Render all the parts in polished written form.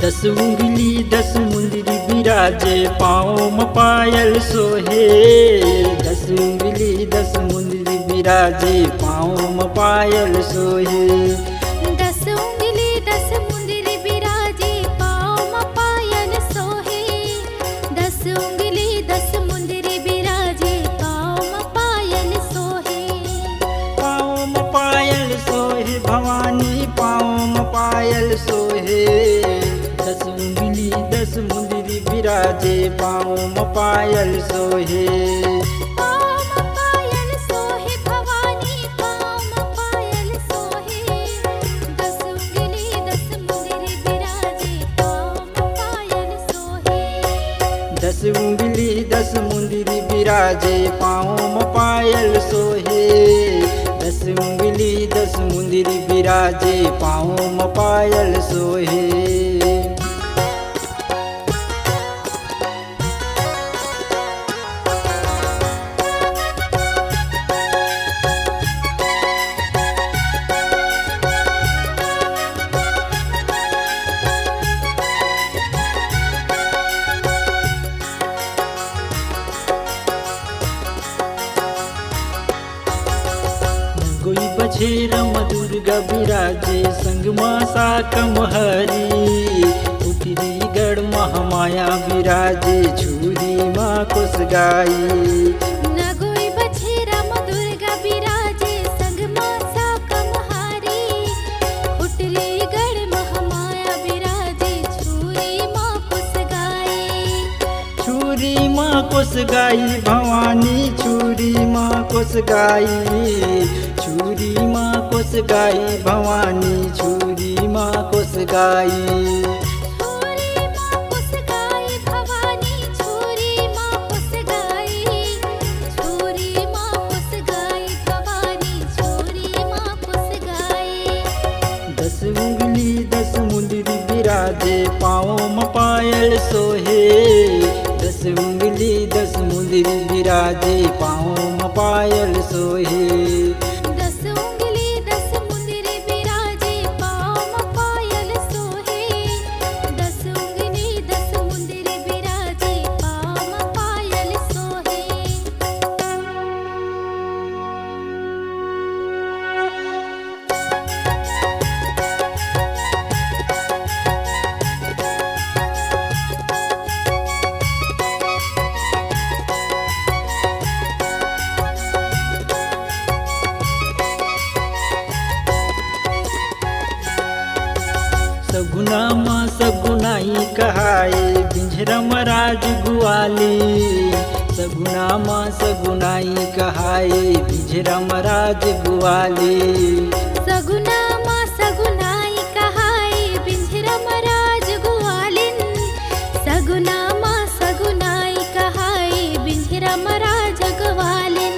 दस उंगली दस मुंदरी बिराजे पाँव में पायल सोहे। दस उंगली दस मुंदरी बिराजे पाँव में पायल सोहे। दस उंगली दस मुंदरी बिराजे पाँव में पायल सोहे। दस उंगली दस मुंदरी बिराजे पाँव में पायल सोहे। पाँव में पायल सोहे भवानी पाँव में पायल सोहे। दस उंगली दस मुंदरी बिराजे पाँव में पायल सोहे। पाँव में पायल सोहे भवानी पाँव में पायल सोहे। दस उंगली दस मुंदरी बिराजे पाँव में पायल सोहे। दस उंगली दस मुंदरी बिराजे पाँव में पायल सोहे। दस उंगली दस मुंदरी बिराजे पाँव में पायल सोहे। गोई बछेरम दुर्गा बिराजे संग मासा कमहरी। उतरी गढ़ महामाया बिराजे छुरी माँ कुस गाई। नगोई बछेरम दुर्गा बिराजे संग मासा कमहारी। उटली गढ़ महामाया बिराजे छुरी माँ कुस गाई। छुरी माँ कुस गाई भवानी छुरी माँ कुस गाई। छुरी माँ कुस गाई भवानी छुरी माँ कुस गाई। छुरी माँ कुस गाई भवानी छुरी माँ कुस गाई। छुरी माँ कुस गाई भवानी छुरी माँ कुस गाई। दस उंगली दस मुंदरी बिराजे पाँव में पायल सोहे। दस उंगली दस मुंदरी बिराजे पाँव में पायल सोहे। दस उंगली दस मुंदरी बिराजे पाँव में पायल सोहे। दस उंगली दस मुंदरी बिराजे पाँव में पायल सोहे। सगुना माँ सगुनाई कहाए बिंझरम राज गुआली। सगुना माँ सगुनाई कहाए बिंझरम राज गुआली। सगुना माँ सगुनाई कहाए बिंझरम राज गुआलिन। सगुना माँ सगुनाई कहाए बिंझरम राज गुआलिन।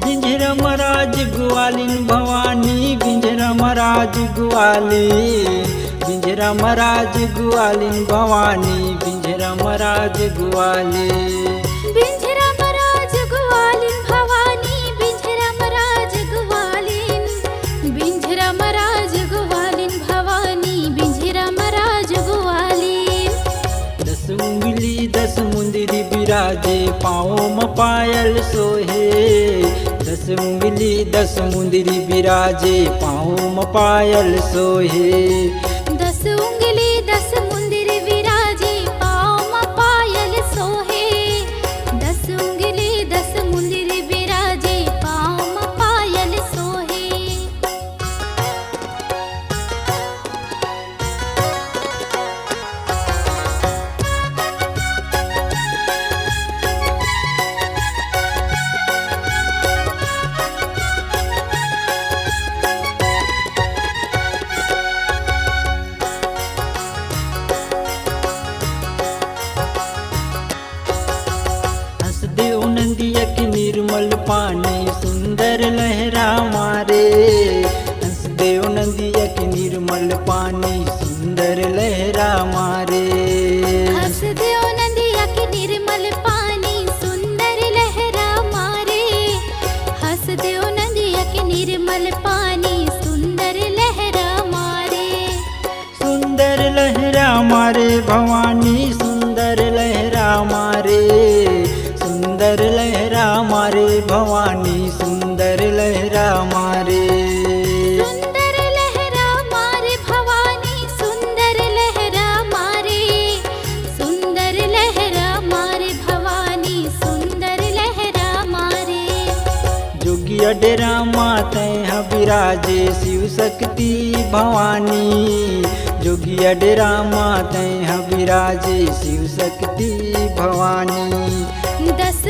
बिंझरम राज गुआलिन भवानी बिंझरम राज गुआली। बिंझरम राज गुआलिन भवानी बिंझरम राज गुआली। बिंझरम राज गुआलिन भवानी बिंझरम राज गुआलिन। बिंझरम राज गुआलिन भवानी बिंझरम राज गुआलिन। दस उंगली दस मुंदरी बिराजे पाँव में पायल सोहे। दस उंगली दस मुंदरी बिराजे पाँव में पायल सोहे। दस उंगली दस मुंदरी बिराजे पाँव में पायल सोहे। दस उंगली दस मुंदरी बिराजे पाँव में पायल सोहे। हंसदेव नंदिया की निर्मल पानी सुंदर लहरा मारे। हंसदेव नंदिया की निर्मल पानी सुंदर लहरा मारे। हंसदेव नंदिया की निर्मल पानी सुंदर लहरा मारे। हंसदेव नंदिया की निर्मल पानी सुंदर लहरा मारे। सुंदर लहरा मारे भवानी सुंदर लहरा मारे, सुंदर लहरा मारे भवानी सुंदर लहरा मारे। सुंदर लहरा मारे भवानी सुंदर लहरा मारे, सुंदर लहरा मारे भवानी सुंदर लहरा मारे। जोगिया डेरा माते हैं विराजे शिव शक्ति भवानी, जोगिया डेरा माते हैं विराजे शिव शक्ति भवानी। 10